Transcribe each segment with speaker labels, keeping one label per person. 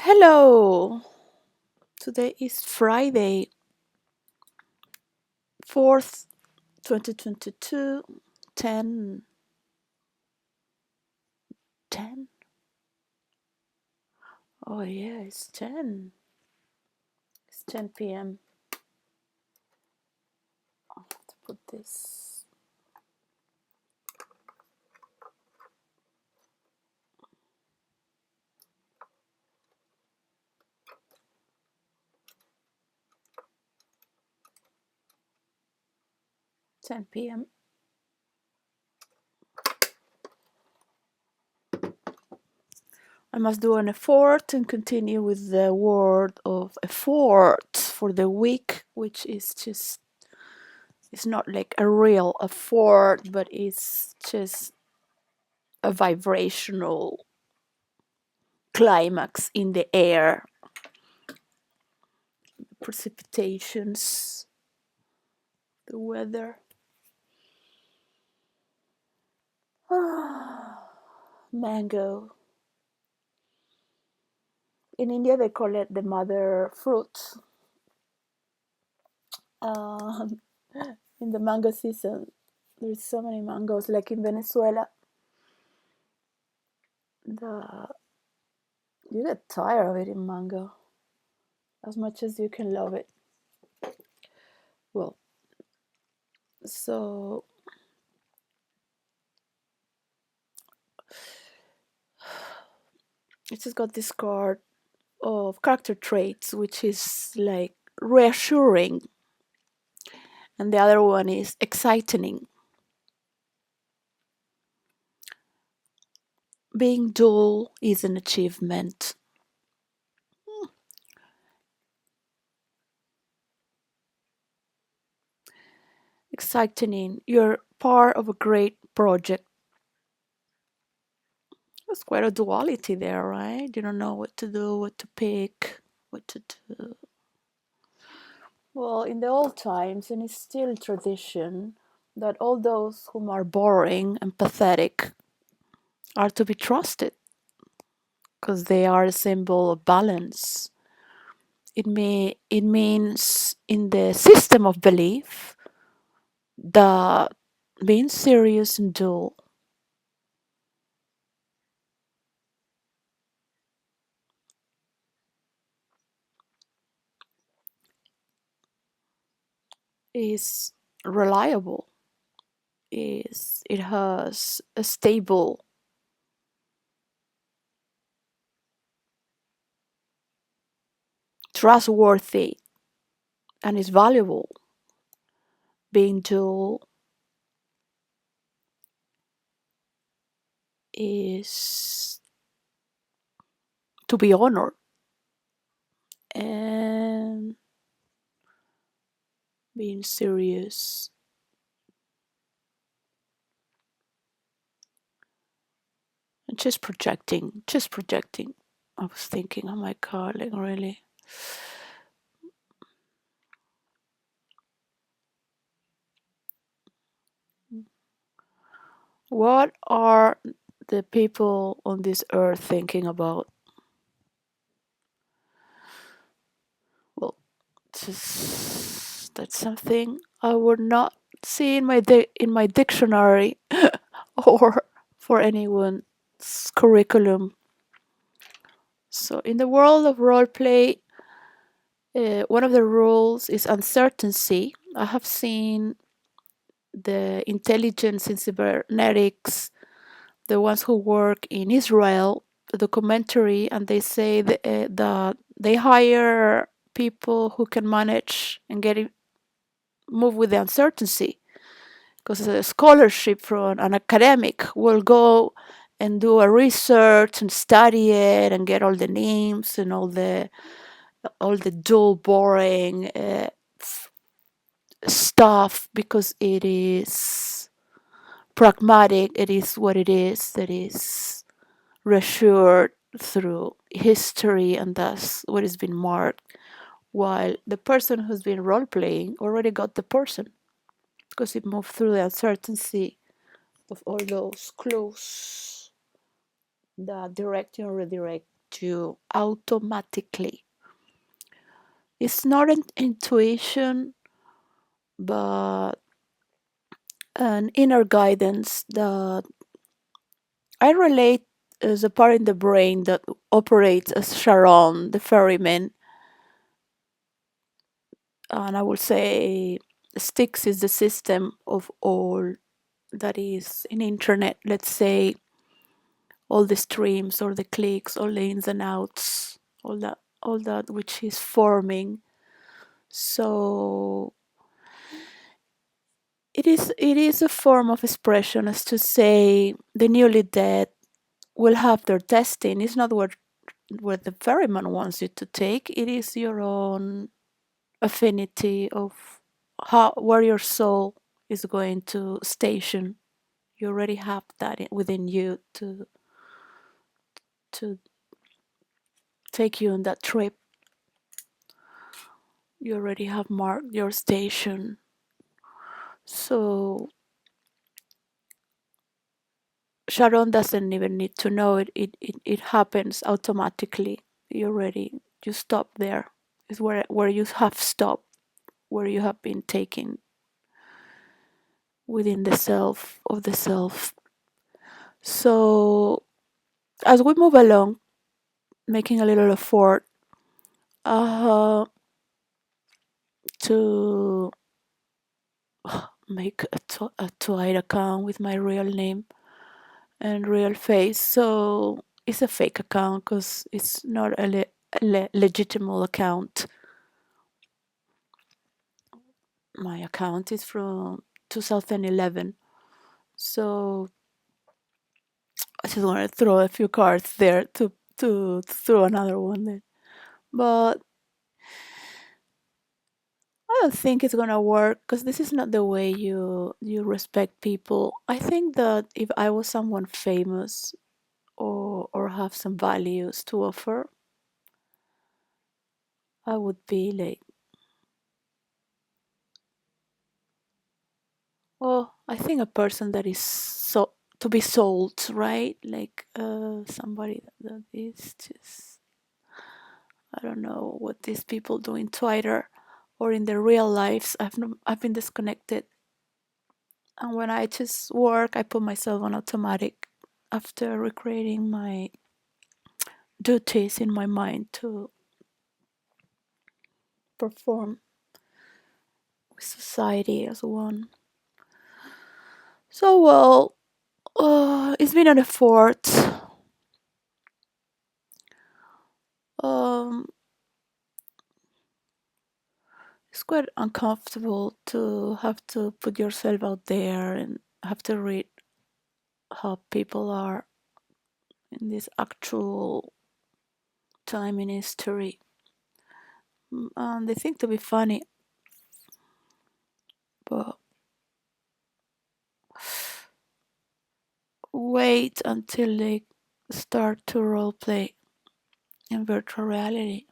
Speaker 1: Hello! Today is Friday, 4th, 2022, 10, 10? Oh yeah, it's 10. It's 10 p.m. I have to put this. Ten p.m. I must do an effort and continue with the word of effort for the week, which is just, it's not like a real effort, but it's just a vibrational climax in the air, precipitations, the weather. Mango. In India, they call it the mother fruit. Um, in the mango season, there's so many mangoes. Like in Venezuela, the you get tired of eating mango as much as you can love it. Well, so it just got this card of character traits, which is like reassuring, and the other one is exciting. Being dull is an achievement. Exciting, you're part of a great project. There's quite a duality there, right? You don't know what to do, what to pick, what to do. Well, in the old times, and it's still tradition, that all those whom are boring and pathetic are to be trusted because they are a symbol of balance. It means in the system of belief that being serious and dull is reliable, is it has a stable, trustworthy, and is valuable. Being dull is to be honored, and being serious and just projecting. I was thinking, oh my god, like really. What are the people on this earth thinking about? Well, that's something I would not see in my dictionary or for anyone's curriculum. So in the world of roleplay, one of the rules is uncertainty. I have seen the intelligence in cybernetics, the ones who work in Israel, the documentary, and they say that they hire people who can manage and move with the uncertainty, because a scholarship from an academic will go and do a research and study it and get all the names and all the dull, boring stuff, because it is pragmatic. It is what it is. That is reassured through history, and thus what has been marked. While the person who's been role playing already got the person, because it moved through the uncertainty of all those clues that direct you and redirect. you automatically. It's not an intuition, but an inner guidance that I relate as a part in the brain that operates as Sharon, the ferryman. And I will say Styx is the system of all that is in internet. Let's say all the streams or the clicks, all the ins and outs, all that which is forming. So it is a form of expression, as to say the newly dead will have their testing. It's not what the ferryman wants you to take. It is your own affinity of how where your soul is going to station. You already have that within you to take you on that trip. You already have marked your station. So Sharon doesn't even need to know it. It happens automatically. You stop there. Is where you have stopped, where you have been taken within the self of the self. So as we move along, making a little effort uh, to make a Twitter account with my real name and real face. So it's a fake account because it's not a legitimate account. My account is from 2011. So I just want to throw a few cards there to throw another one there. But I don't think it's gonna work because this is not the way you respect people. I think that if I was someone famous or have some values to offer, I would be like, oh, I think a person that is so to be sold, right? Like somebody that is just, I don't know what these people do in Twitter or in their real lives. I've been disconnected, and when I just work, I put myself on automatic after recreating my duties in my mind to perform with society as one. So well, it's been an effort. Um, it's quite uncomfortable to have to put yourself out there and have to read how people are in this actual time in history. And they think to be funny, but wait until they start to roleplay in virtual reality.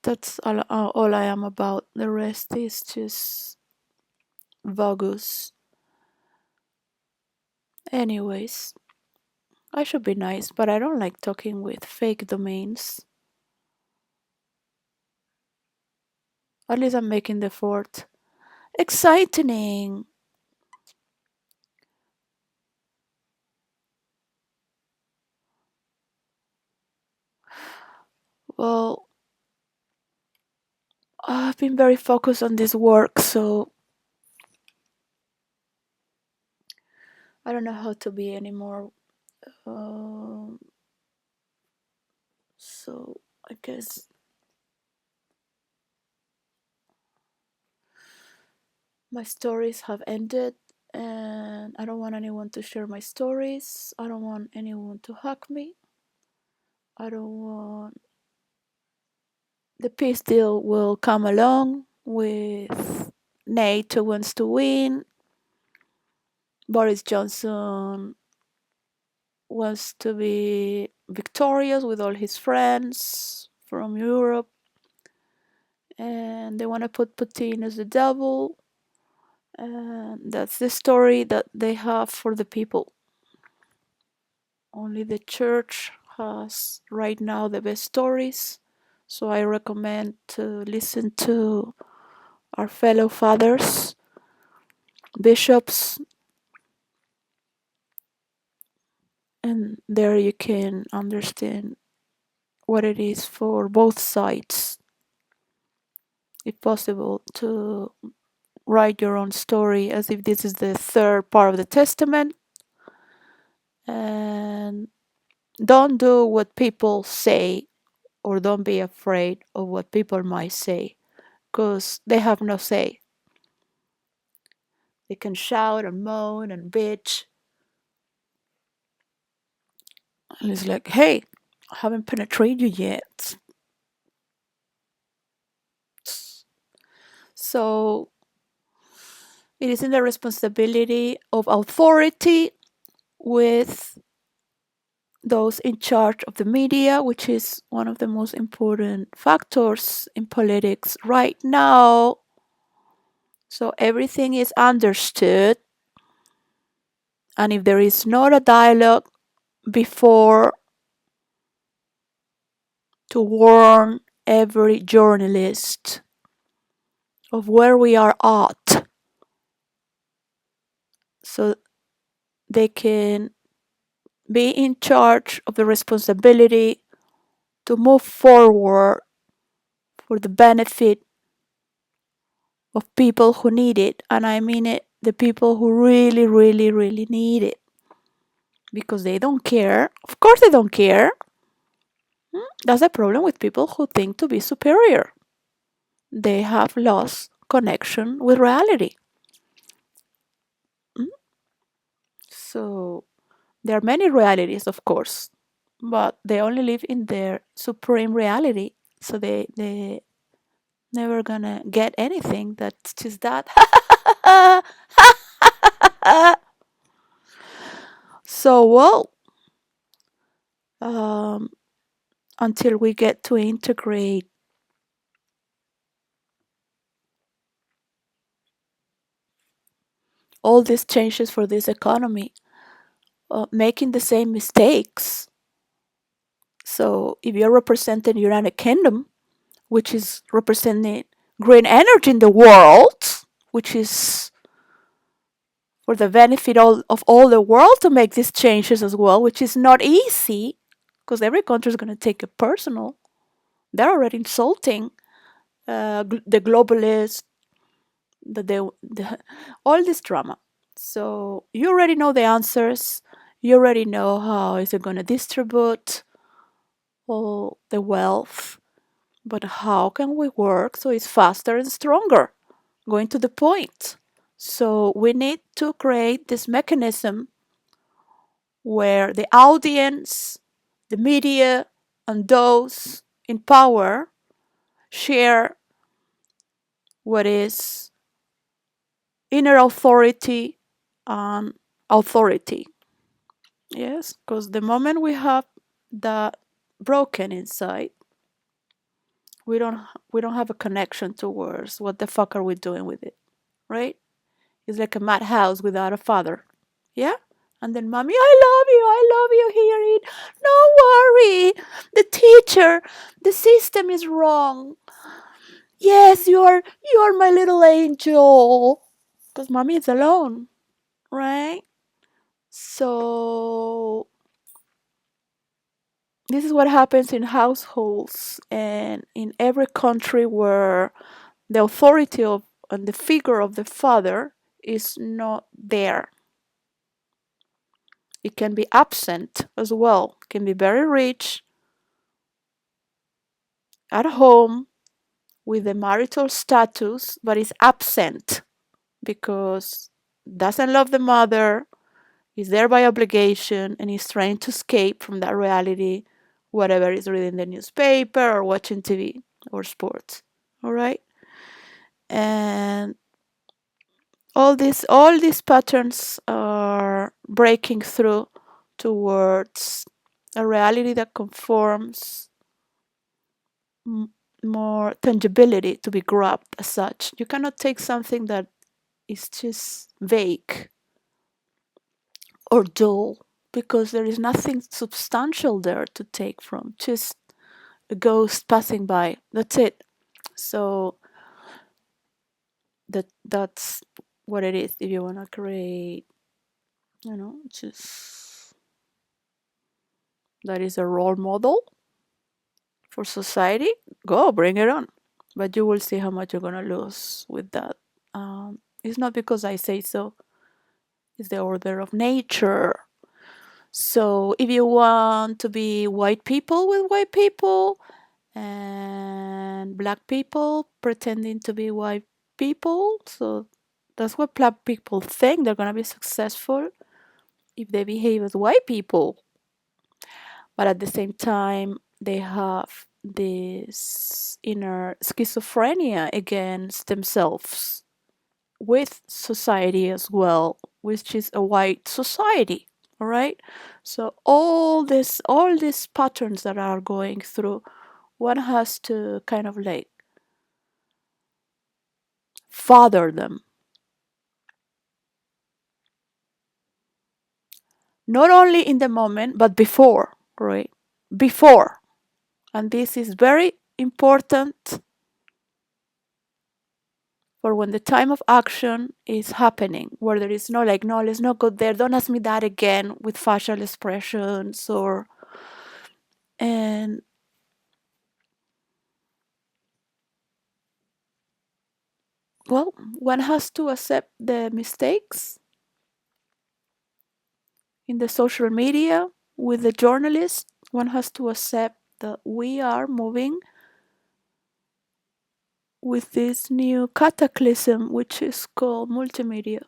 Speaker 1: That's all I am about. The rest is just bogus. Anyways, I should be nice, but I don't like talking with fake domains. At least I'm making the effort. Exciting! Well, I've been very focused on this work, so I don't know how to be anymore. Um, so I guess my stories have ended, and I don't want anyone to share my stories. I don't want anyone to hack me. I don't want the peace deal will come along with NATO wants to win. Boris Johnson wants to be victorious with all his friends from Europe, and they want to put Putin as the devil. And that's the story that they have for the people. Only the church has right now the best stories. So I recommend to listen to our fellow fathers, bishops, and there you can understand what it is for both sides. If possible, to write your own story as if this is the third part of the testament, and don't do what people say, or don't be afraid of what people might say, because they have no say. They can shout and moan and bitch, and it's like, hey, I haven't penetrated you yet. So it is in the responsibility of authority with those in charge of the media, which is one of the most important factors in politics right now. So everything is understood, and if there is not a dialogue before to warn every journalist of where we are at, so they can be in charge of the responsibility to move forward for the benefit of people who need it. And I mean it, the people who really, really, really need it. Because they don't care. Of course, they don't care. That's the problem with people who think to be superior. They have lost connection with reality. Mm? So, there are many realities, of course, but they only live in their supreme reality. So, they never gonna get anything that's just that. So, well, um, until we get to integrate all these changes for this economy, making the same mistakes. So, if you're representing the United Kingdom, which is representing green energy in the world, which is for the benefit of all the world to make these changes as well, which is not easy because every country is going to take it personal. They're already insulting the globalists, all this drama. So you already know the answers. You already know how is it going to distribute all the wealth. But how can we work so it's faster and stronger? Going to the point. So we need to create this mechanism where the audience, the media, and those in power share what is inner authority and authority. Yes, because the moment we have that broken inside, we don't have a connection towards what the fuck are we doing with it, right? It's like a madhouse without a father. Yeah? And then mommy, I love you, hear it. Don't worry. The teacher, the system is wrong. Yes, you're my little angel. Because mommy is alone, right? So this is what happens in households and in every country where the authority of and the figure of the father is not there. It can be absent as well. It can be very rich at home with the marital status, but is absent because doesn't love the mother, is there by obligation, and is trying to escape from that reality, whatever is reading the newspaper or watching TV or sports. All right, and all these patterns are breaking through towards a reality that conforms more tangibility to be grabbed as such. You cannot take something that is just vague or dull. because there is nothing substantial there to take from, just a ghost passing by. That's it. So that's what it is. If you want to create, just that is a role model for society, go bring it on. But you will see how much you're gonna lose with that. It's not because I say so. It's the order of nature. So if you want to be white people with white people and black people pretending to be white people, so that's what black people think they're gonna be successful if they behave as white people. But at the same time, they have this inner schizophrenia against themselves with society as well, which is a white society. All right. So all these patterns that are going through, one has to kind of like father them, not only in the moment but before, right? Before, and this is very important for when the time of action is happening, where there is no like, no, let's not go there. Don't ask me that again with facial expressions or and well, one has to accept the mistakes in the social media with the journalists. One has to accept that we are moving with this new cataclysm, which is called multimedia.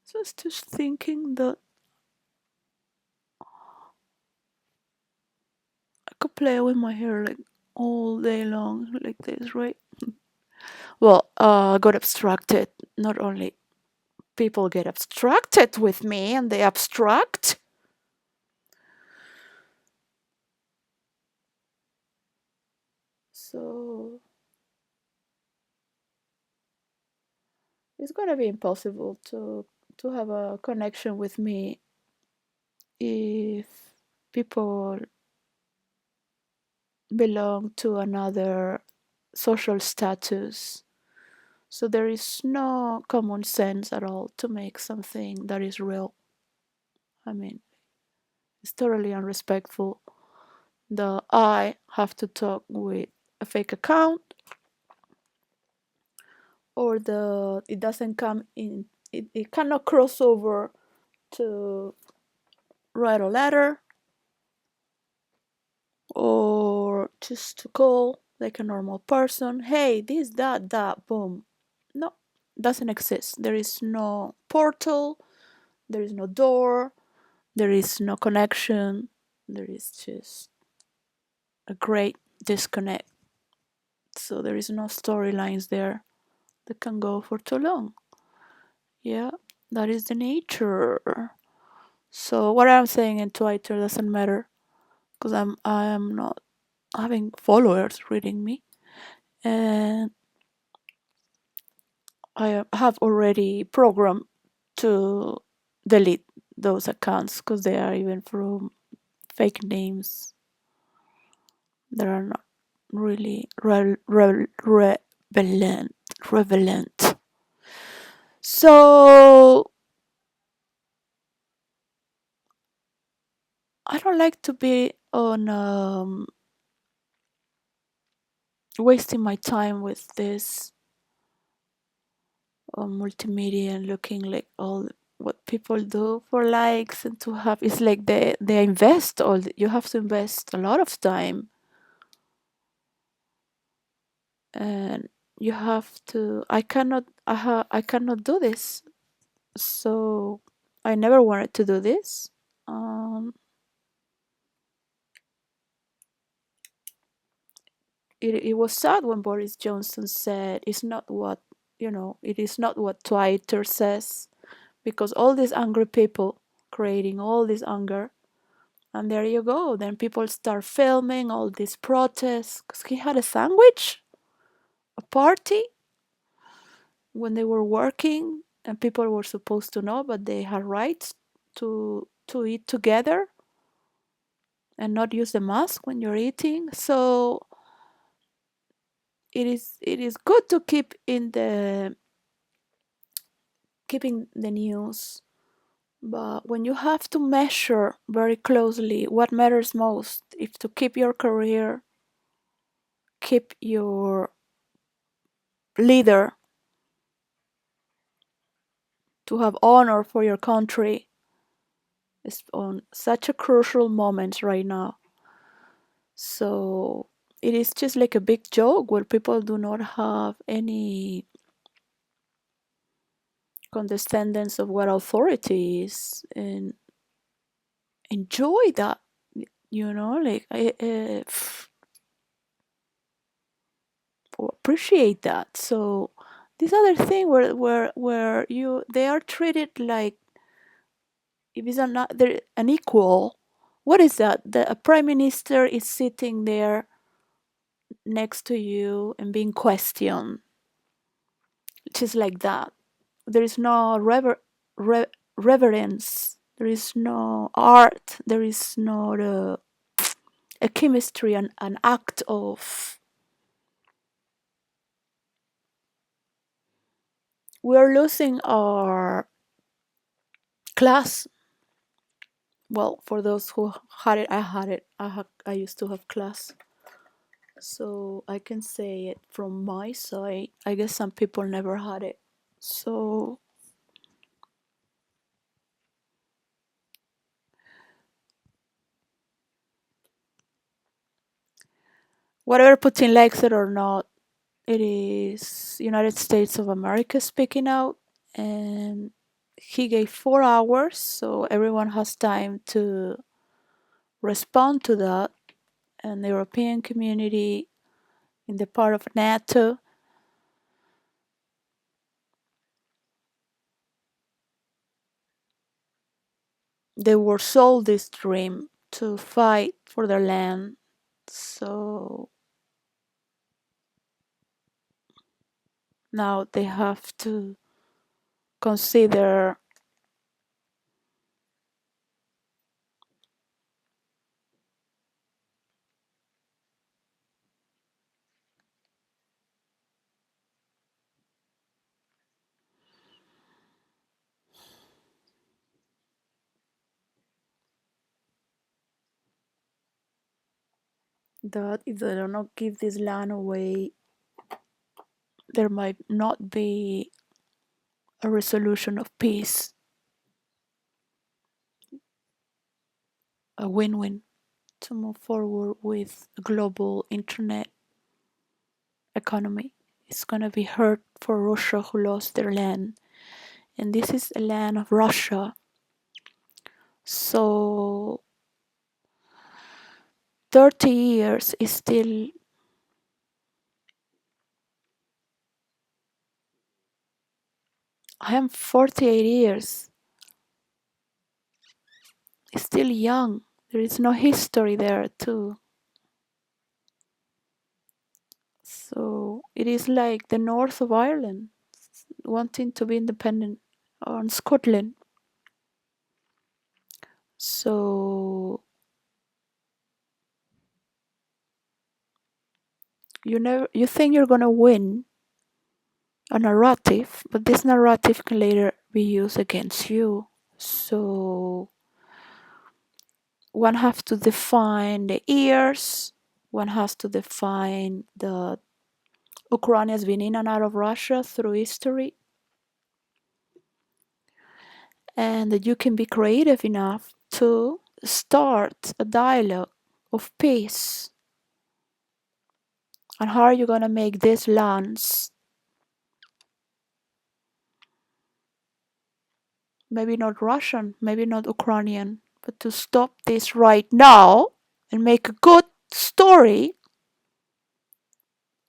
Speaker 1: So it's just thinking that I could play with my hair like all day long, like this, right? Well, I got abstracted. Not only people get abstracted with me and they abstract. So it's gonna be impossible to have a connection with me if people belong to another social status. So there is no common sense at all to make something that is real. I mean, it's totally unrespectful. The I have to talk with a fake account, or the it doesn't come in. It cannot cross over to write a letter or just to call like a normal person. Hey, this, that, boom. No, doesn't exist. There is no portal, there is no door, there is no connection, there is just a great disconnect. So there is no storylines there that can go for too long. Yeah, that is the nature. So what I'm saying in Twitter doesn't matter because I am not having followers reading me, and I have already programmed to delete those accounts because they are even from fake names that are not really relevant. Relevant. So I don't like to be on wasting my time with this multimedia and looking like all what people do for likes and to have it's like they invest you have to invest a lot of time and you have to I cannot do this, so I never wanted to do this. um it was sad when Boris Johnson said it's not what it is not what Twitter says, because all these angry people creating all this anger, and there you go, then people start filming all these protests because he had a sandwich, a party when they were working, and people were supposed to know, but they had rights to eat together and not use the mask when you're eating. So it is good to keeping the news, but when you have to measure very closely what matters most, if to keep your career, keep your leader, to have honor for your country, is on such a crucial moment right now. So it is just like a big joke where people do not have any condescendence of what authority is and enjoy that, like appreciate that. So this other thing where you they are treated like if it's not they're an equal. What is that? The a prime minister is sitting there next to you and being questioned, just like that. There is no reverence. There is no art. There is not a chemistry, an act of. We are losing our class. Well, for those who had it, I had it. I used to have class, so I can say it from my side. I guess some people never had it. So whatever Putin likes it or not, it is United States of America speaking out, and he gave 4 hours, so everyone has time to respond to that. And the European community, in the part of NATO, they were sold this dream to fight for their land. So now they have to consider that if they do not give this land away, there might not be a resolution of peace, a win win to move forward with a global internet economy. It's going to be hard for Russia who lost their land. And this is a land of Russia. So 30 years is still, I am 48 years, it's still young. There is no history there too. So it is like the north of Ireland wanting to be independent on Scotland. So you think you're gonna win a narrative, but this narrative can later be used against you. So one has to define the years, one has to define the Ukraine has been in and out of Russia through history, and that you can be creative enough to start a dialogue of peace. And how are you going to make this lands, maybe not Russian, maybe not Ukrainian, but to stop this right now and make a good story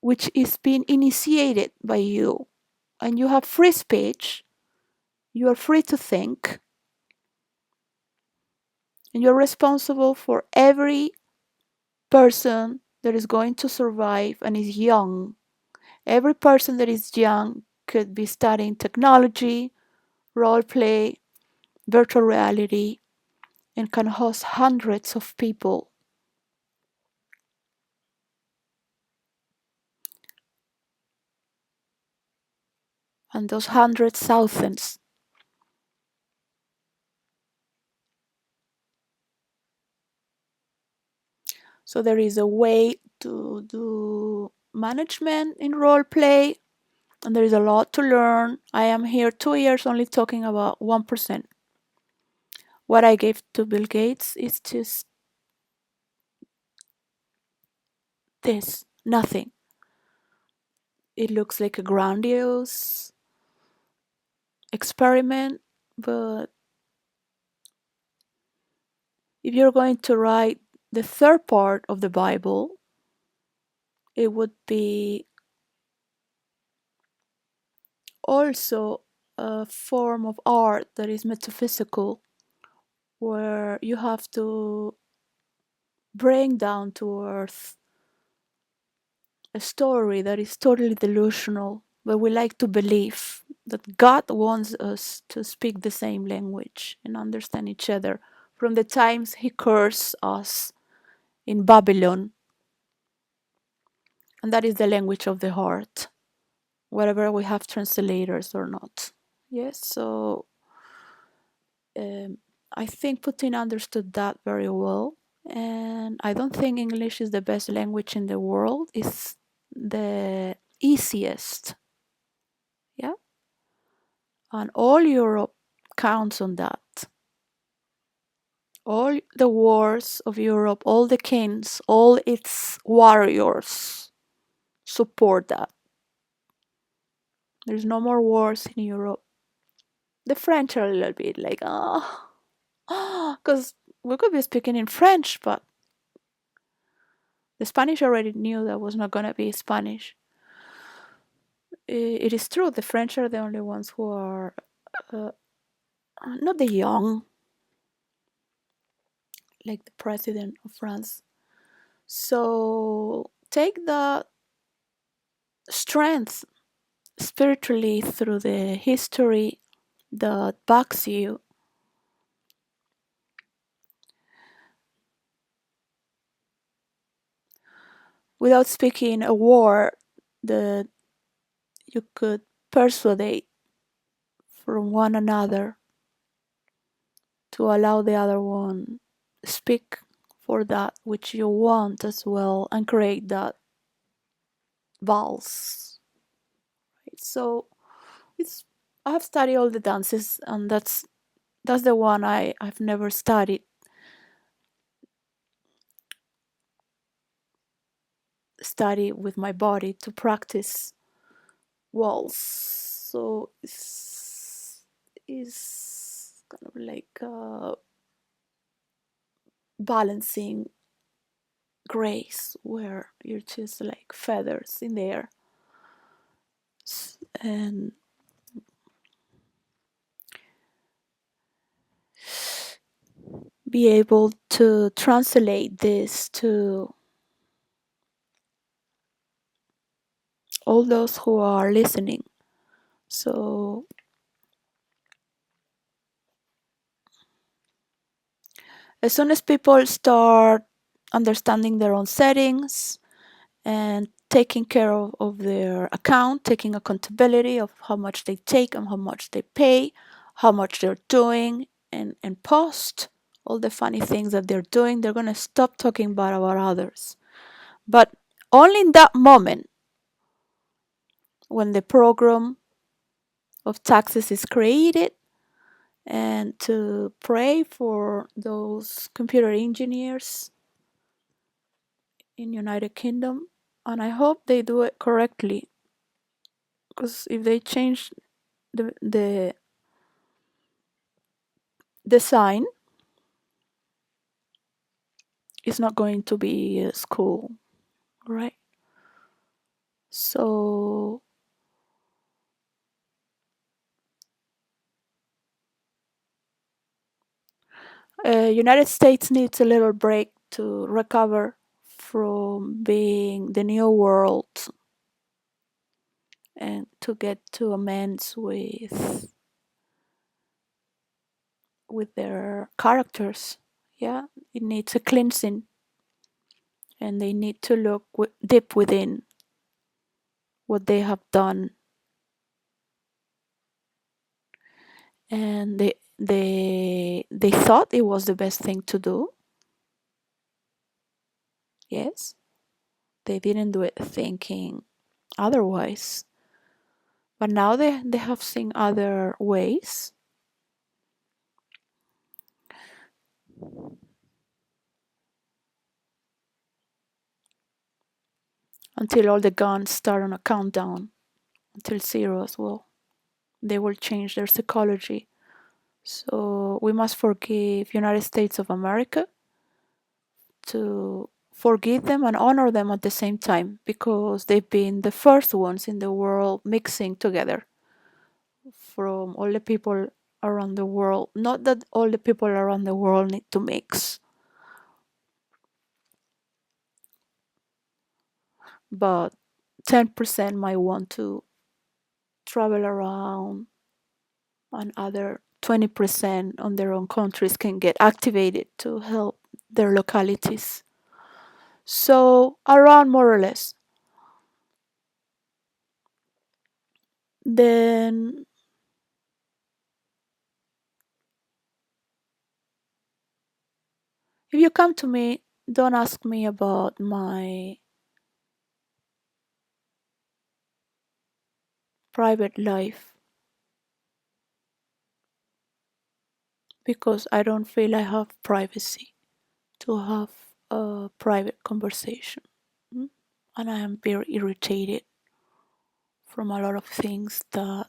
Speaker 1: which is being initiated by you. And you have free speech, you are free to think, and you're responsible for every person that is going to survive and is young. Every person that is young could be studying technology, role play, virtual reality, and can host hundreds of people. And those hundreds, thousands. So there is a way to do management in role play, and there is a lot to learn. I am here 2 years only talking about 1%. What I gave to Bill Gates is just this, nothing. It looks like a grandiose experiment, but if you're going to write the third part of the Bible, it would be also a form of art that is metaphysical, where you have to bring down to earth a story that is totally delusional, but we like to believe that God wants us to speak the same language and understand each other from the times He cursed us in Babylon. And that is the language of the heart, whether we have translators or not. Yes, so um, I think Putin understood that very well. And I don't think English is the best language in the world. It's the easiest. Yeah. And all Europe counts on that. All the wars of Europe, all the kings, all its warriors support that. There's no more wars in Europe. The French are a little bit like, oh, because we could be speaking in French, but the Spanish already knew that was not going to be Spanish. It is true, the French are the only ones who are uh, not the young, like the president of France. So take the strength spiritually through the history that backs you. Without speaking a word that you could persuade from one another to allow the other one speak for that which you want as well and create that valse. Right? So it's I have studied all the dances and that's the one I've never study with my body to practice waltz. So it's kind of like balancing grace where you're just like feathers in the air and be able to translate this to all those who are listening. So as soon as people start understanding their own settings and taking care of their account, taking accountability of how much they take and how much they pay, how much they're doing, and post all the funny things that they're doing, they're going to stop talking bad about others. But only in that moment, when the program of taxes is created, and to pray for those computer engineers in United Kingdom, and I hope they do it correctly, because if they change the design, it's not going to be a school, right? So United States needs a little break to recover from being the new world and to get to amends with with their characters. Yeah, it needs a cleansing, and they need to look deep within what they have done, and they thought it was the best thing to do. Yes, they didn't do it thinking otherwise, but now they have seen other ways. Until all the guns start on a countdown until zero as well. They will change their psychology. So we must forgive United States of America, to forgive them and honor them at the same time, because they've been the first ones in the world mixing together from all the people around the world. Not that all the people around the world need to mix, but 10% might want to travel around, and other 20% on their own countries can get activated to help their localities. So, around more or less. Then, if you come to me, don't ask me about my private life, because I don't feel I have privacy to have a private conversation. Mm? And I am very irritated from a lot of things that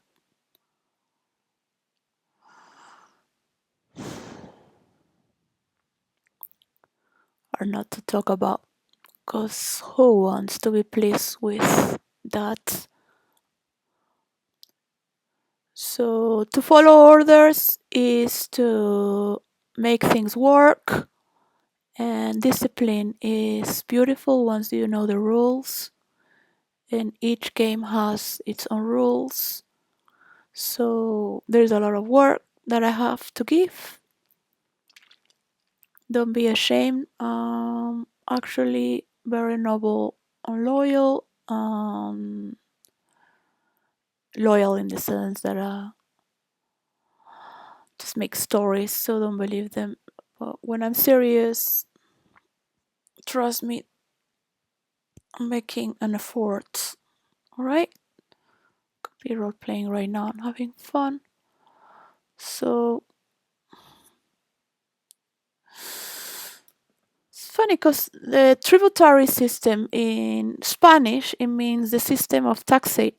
Speaker 1: are not to talk about, because who wants to be pleased with that? So, to follow orders is to make things work, and discipline is beautiful once you know the rules, and each game has its own rules. So, there's a lot of work that I have to give. Don't be ashamed. Actually, very noble and loyal. Loyal in the sense that just make stories, so don't believe them. But when I'm serious, trust me, I'm making an effort. Alright? Could be role playing right now. I'm having fun. So it's funny because the tributary system in Spanish, it means the system of taxing.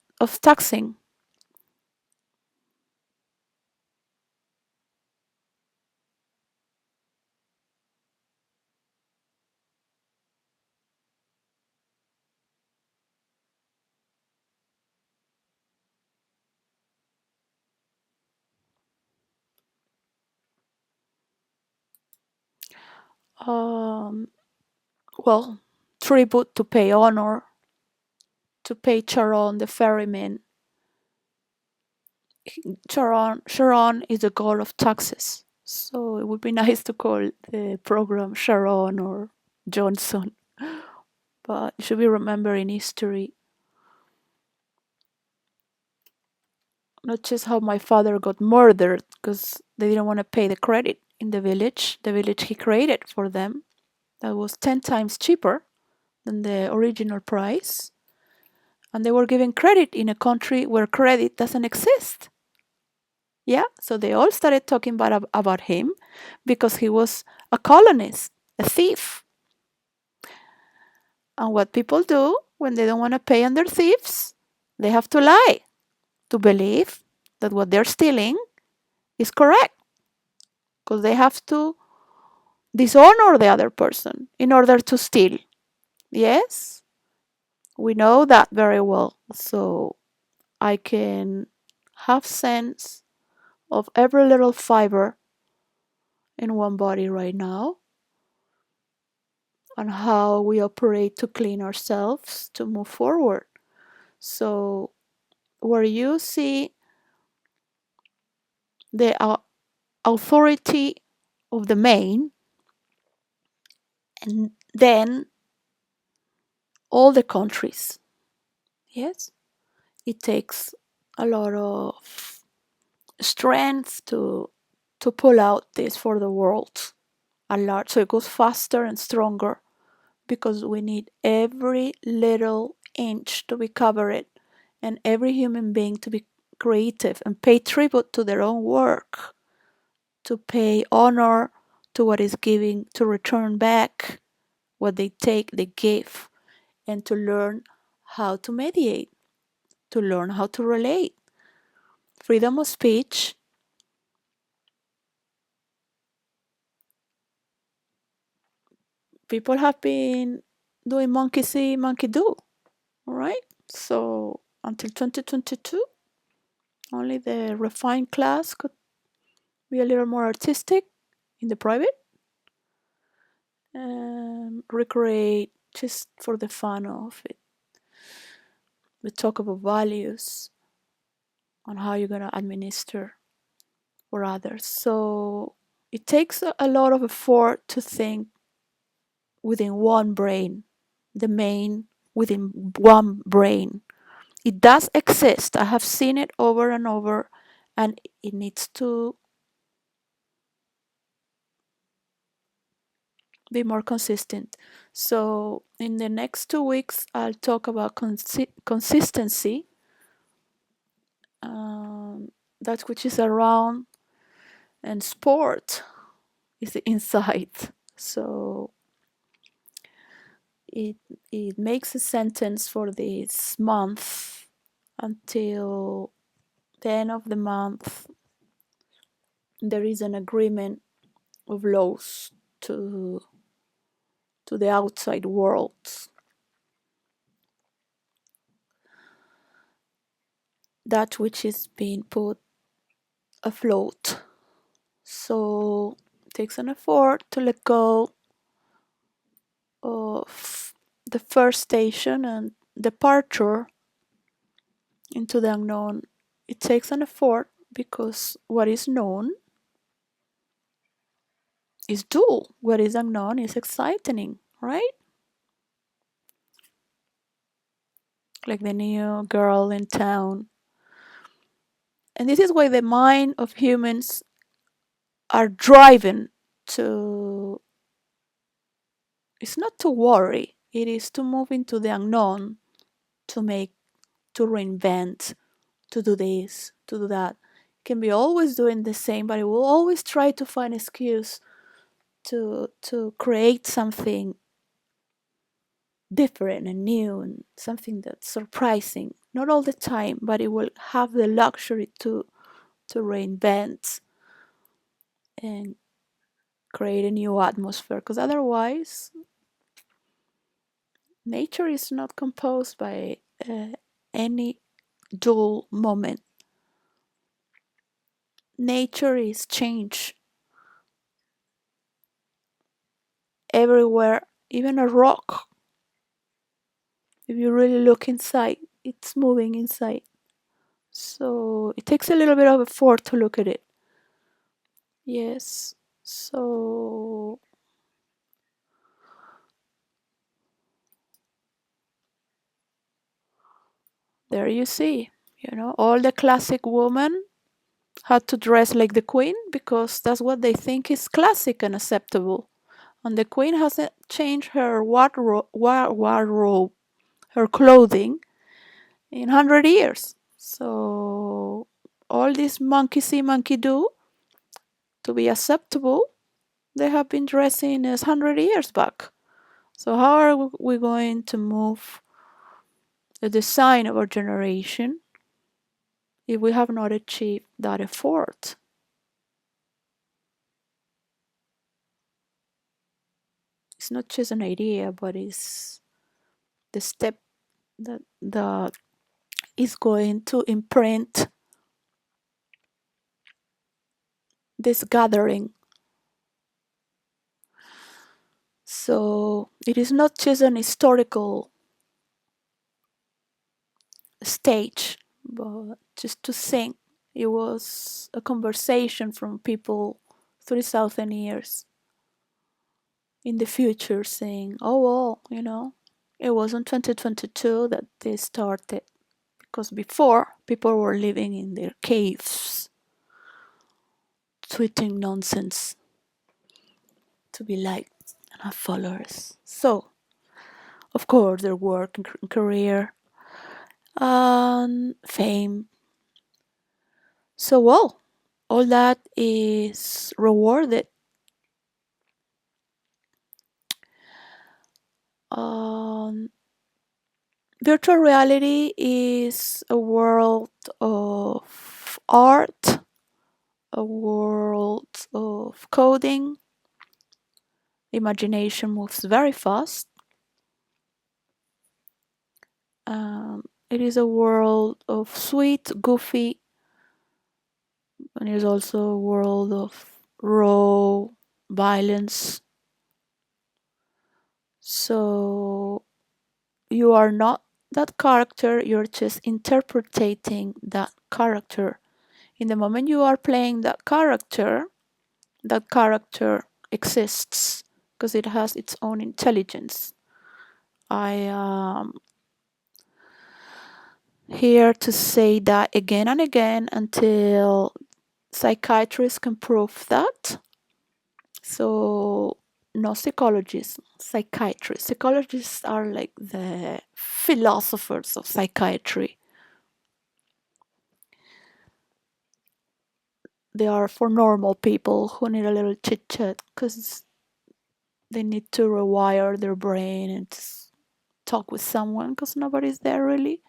Speaker 1: Um, well, tribute, to pay honor, to pay Charon the ferryman. Sharon is the god of taxes. So it would be nice to call the program Sharon or Johnson. But you should be remembering history, not just how my father got murdered because they didn't want to pay the credit in the village he created for them. That was 10 times cheaper than the original price. And they were giving credit in a country where credit doesn't exist. Yeah, so they all started talking about him because he was a colonist, a thief. And what people do when they don't want to pay on their thieves, they have to lie to believe that what they're stealing is correct, because they have to dishonor the other person in order to steal. Yes, we know that very well. So I can have sense of every little fiber in one body right now, and how we operate to clean ourselves to move forward. So where you see the authority of the main, and then all the countries. Yes, it takes a lot of strength to pull out this for the world at large, so it goes faster and stronger because we need every little inch to be covered and every human being to be creative and pay tribute to their own work, to pay honor to what is giving, to return back what they take, they give, and to learn how to mediate, to learn how to relate. Freedom of speech, people have been doing monkey see, monkey do, all right? So until 2022, only the refined class could be a little more artistic in the private and recreate just for the fun of it. We talk about values on how you're going to administer for others. So it takes a lot of effort to think within one brain, the main within one brain. It does exist. I have seen it over and over, and it needs to be more consistent. So, in the next 2 weeks, I'll talk about consistency, that which is around, and sport is the inside. So, it, it makes a sentence for this month until the end of the month. There is an agreement of laws to to the outside world, that which is being put afloat. So it takes an effort to let go of the first station and departure into the unknown. It takes an effort because what is known is dull, what is unknown is exciting, right? Like the new girl in town. And this is why the mind of humans are driven to, it's not to worry, it is to move into the unknown, to make, to reinvent, to do this, to do that. Can be always doing the same, but it will always try to find excuse to create something different and new and something that's surprising. Not all the time, but it will have the luxury to reinvent and create a new atmosphere. Because otherwise, nature is not composed by any dull moment. Nature is change everywhere, even a rock. If you really look inside, it's moving inside. So it takes a little bit of effort to look at it. Yes. So there you see, all the classic women had to dress like the queen because that's what they think is classic and acceptable. And the queen hasn't changed her wardrobe, her clothing, in 100 years. So all this monkey see, monkey do, to be acceptable, they have been dressing as 100 years back. So how are we going to move the design of our generation if we have not achieved that effort? It's not just an idea, but it's the step that is going to imprint this gathering. So it is not just an historical stage, but just to think It was a conversation from people 3,000 years in the future saying, oh, well, it wasn't 2022 that this started. Because before, people were living in their caves, tweeting nonsense to be liked and have followers. So, of course, their work and career and fame. So, well, all that is rewarded. Um, Virtual reality is a world of art, a world of coding. Imagination moves very fast. It is a world of sweet, goofy, and it is also a world of raw violence. So you are not that character, you're just interpreting that character. In the moment you are playing that character exists because it has its own intelligence. I am here to say that again and again until psychiatrists can prove that. So, no psychologists, psychiatrists. Psychologists are like the philosophers of psychiatry. They are for normal people who need a little chit chat because they need to rewire their brain and talk with someone because nobody's there really.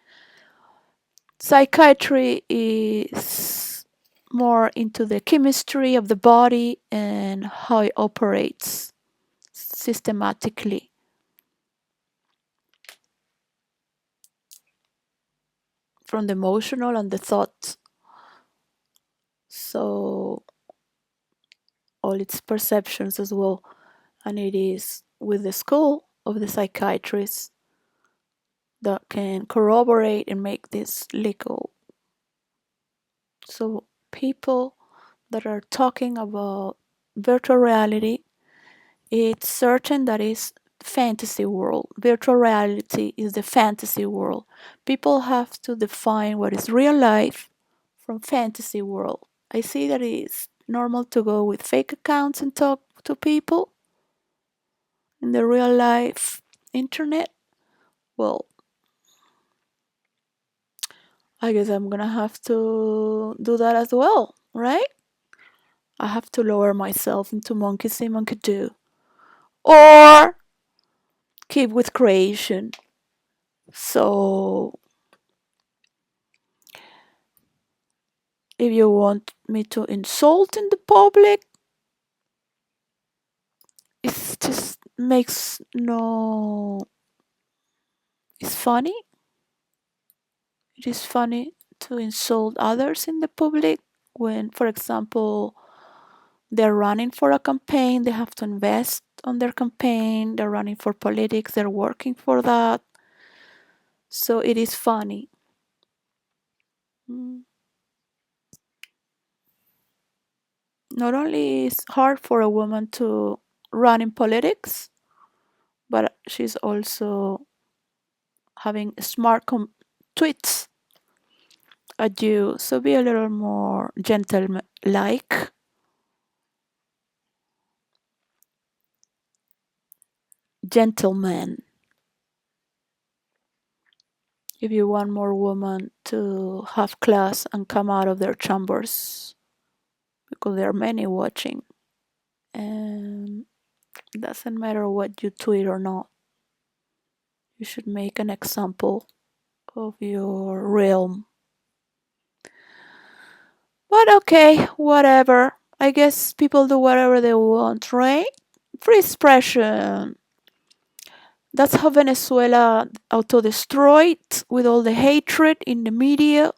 Speaker 1: Psychiatry is more into the chemistry of the body and how it operates systematically from the emotional and the thought. So all its perceptions as well. And it is with the school of the psychiatrists that can corroborate and make this legal. So people that are talking about virtual reality, it's certain that is fantasy world. Virtual reality is the fantasy world. People have to define what is real life from fantasy world. I see that it's normal to go with fake accounts and talk to people in the real life internet. Well, I guess I'm gonna have to do that as well, right? I have to lower myself into monkey see, monkey do. Or keep with creation. So, if you want me to insult in the public, it just makes no. It's funny. It is funny to insult others in the public when, for example, they're running for a campaign, they have to invest on their campaign, they're running for politics, they're working for that. So it is funny. Mm. Not only is it hard for a woman to run in politics, but she's also having smart tweets at you. So be a little more gentleman like. Gentleman. If you want more women to have class and come out of their chambers, because there are many watching, and it doesn't matter what you tweet or not, you should make an example of your realm. But okay, whatever. I guess people do whatever they want, right? Free expression. That's how Venezuela auto-destroyed with all the hatred in the media,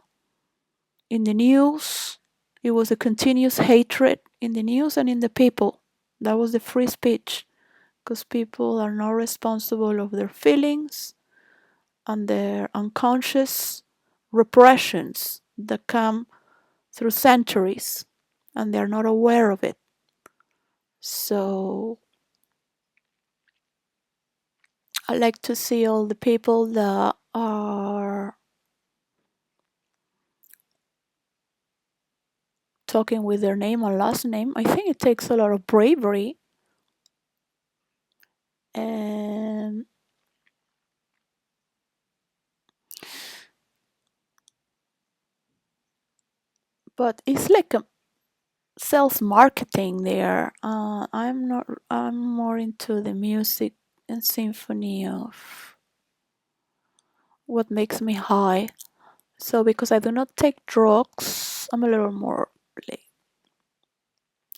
Speaker 1: in the news. It was a continuous hatred in the news and in the people. That was the free speech, because people are not responsible of their feelings and their unconscious repressions that come through centuries, and they're not aware of it. So I like to see all the people that are talking with their name and last name. I think it takes a lot of bravery, and but it's like a sales marketing there. I'm not. I'm more into the music and symphony of what makes me high. So because I do not take drugs, I'm a little more like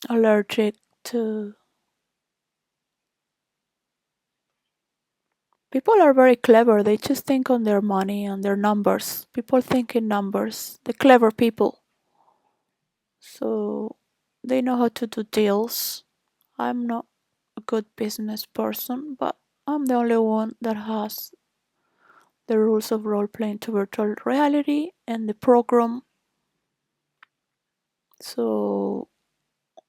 Speaker 1: allergic to. People are very clever. They just think on their money and their numbers. People think in numbers. The clever people. So they know how to do deals. I'm not a good business person, but I'm the only one that has the rules of role playing to virtual reality and the program. So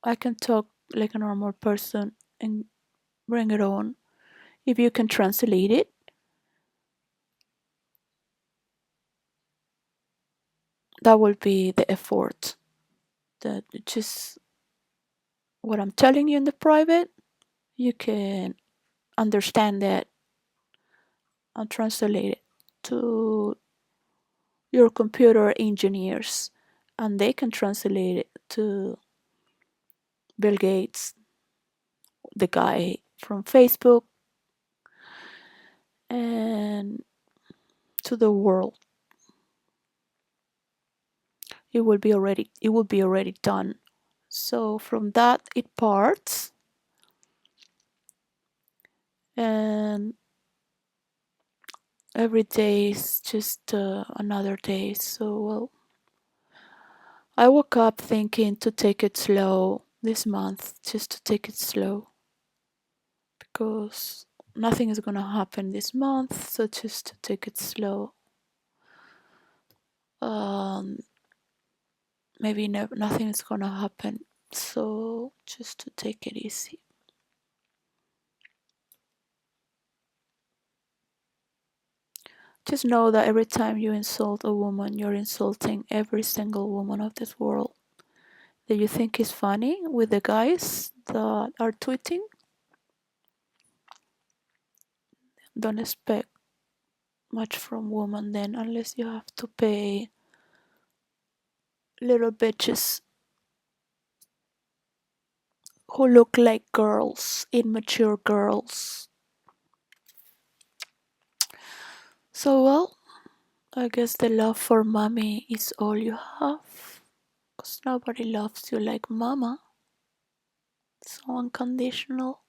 Speaker 1: I can talk like a normal person and bring it on. If you can translate it, that will be the effort. That just what I'm telling you in the private, you can understand that and translate it to your computer engineers, and they can translate it to Bill Gates, the guy from Facebook, and to the world. It will be already done. So from that it parts, and every day is just another day. So well, I woke up thinking to take it slow this month, just to take it slow, because nothing is gonna happen this month. So just to take it slow. Um, maybe nothing is gonna happen. So just to take it easy. Just know that every time you insult a woman, you're insulting every single woman of this world that you think is funny with the guys that are tweeting. Don't expect much from women then, unless you have to pay little bitches who look like girls, immature girls. So, well, I guess the love for mommy is all you have. Because nobody loves you like mama. So unconditional.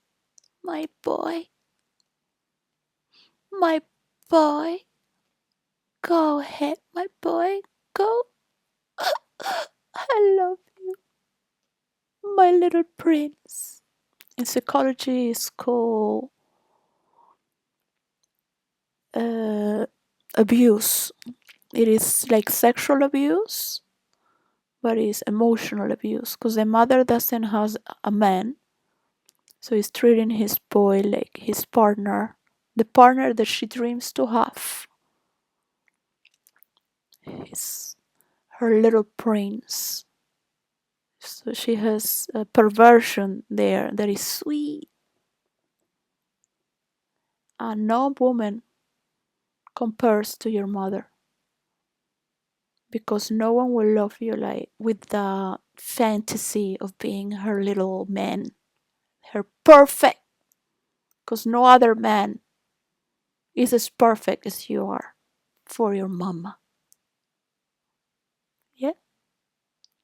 Speaker 1: My boy. My boy. Go ahead, my boy. Go. I love you. My little prince. In psychology, it's called uh, abuse. It is like sexual abuse, but it's emotional abuse because the mother doesn't have a man, so he's treating his boy like his partner, the partner that she dreams to have. He's her little prince. So she has a perversion there that is sweet. And no woman compares to your mother because no one will love you like with the fantasy of being her little man, her perfect, because no other man is as perfect as you are for your mama. Yeah,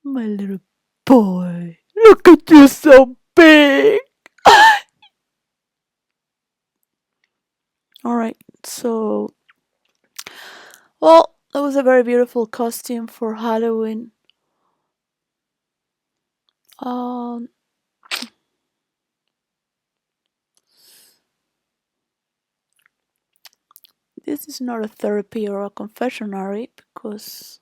Speaker 1: my little boy, look at you so big. All right, so well, that was a very beautiful costume for Halloween. Um, this is not a therapy or a confessionary because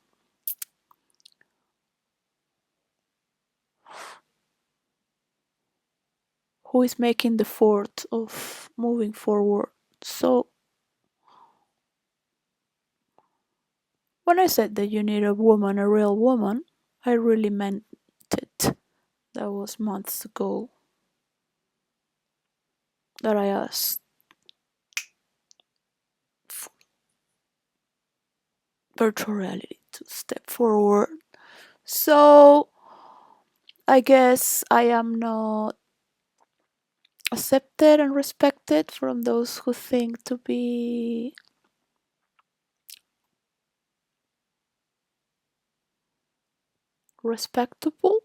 Speaker 1: who is making the effort of moving forward. So when I said that you need a woman, a real woman, I really meant it. That was months ago that I asked for virtual reality to step forward. So I guess I am not accepted and respected from those who think to be respectable,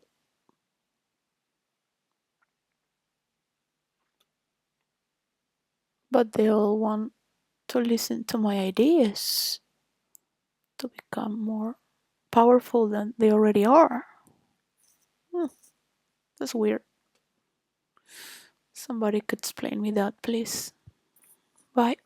Speaker 1: but they all want to listen to my ideas to become more powerful than they already are. Hmm, that's weird. Somebody could explain me that, please. Bye.